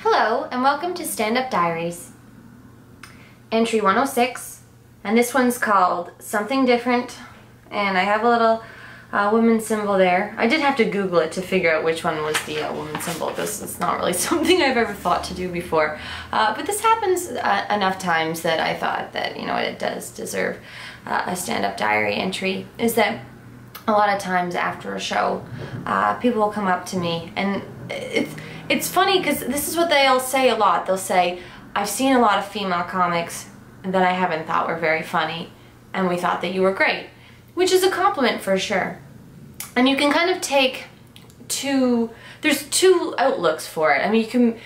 Hello and welcome to Stand Up Diaries. Entry 106, and this one's called Something Different, and I have a little woman symbol there. I did have to Google it to figure out which one was the woman symbol because it's not really something I've ever thought to do before. But this happens enough times that I thought that, you know, it does deserve a stand-up diary entry. Is that a lot of times after a show, people will come up to me, and it's funny because this is what they'll say a lot. They'll say, I've seen a lot of female comics that I haven't thought were very funny, and we thought that you were great, which is a compliment for sure. And you can kind of take there's two outlooks for it. I mean, you can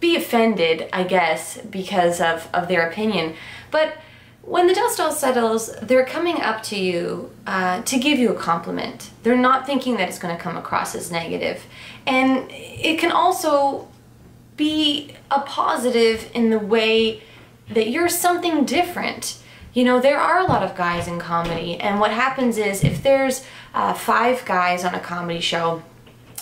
be offended, I guess, because of their opinion, but when the dust all settles, they're coming up to you to give you a compliment. They're not thinking that it's going to come across as negative. And it can also be a positive in the way that you're something different. You know, there are a lot of guys in comedy, and what happens is if there's 5 guys on a comedy show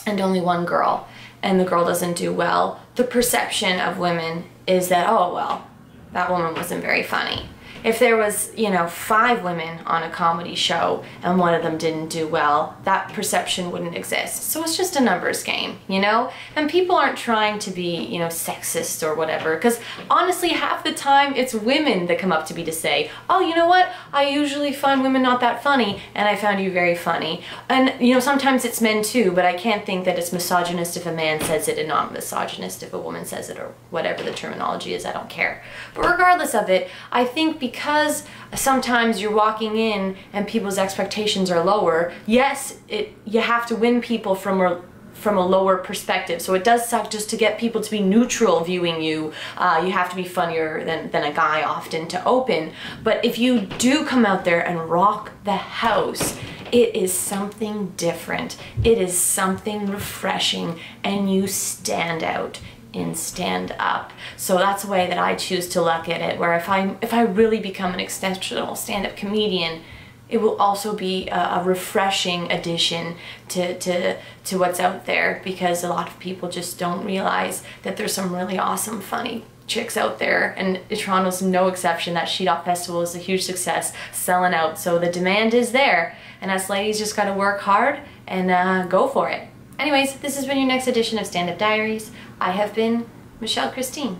and only 1 girl, and the girl doesn't do well, the perception of women is that, oh, well, that woman wasn't very funny. If there was, you know, 5 women on a comedy show and one of them didn't do well, that perception wouldn't exist. So it's just a numbers game, you know? And people aren't trying to be, you know, sexist or whatever, because honestly, half the time it's women that come up to me to say, oh, you know what? I usually find women not that funny, and I found you very funny. And, you know, sometimes it's men too, but I can't think that it's misogynist if a man says it and not misogynist if a woman says it, or whatever the terminology is, I don't care. But regardless of it, I think because sometimes you're walking in and people's expectations are lower, yes, you have to win people from a lower perspective. So it does suck just to get people to be neutral viewing you. You have to be funnier than a guy often to open. But if you do come out there and rock the house, it is something different. It is something refreshing, and you stand out in stand up. So that's the way that I choose to look at it, where if I really become an exceptional stand-up comedian, it will also be a refreshing addition to what's out there, because a lot of people just don't realize that there's some really awesome funny chicks out there, and Toronto's no exception. That Sheet Off Festival is a huge success, selling out, so the demand is there, and us ladies just gotta work hard and go for it. Anyways, this has been your next edition of Stand Up Diaries. I have been Michelle Christine.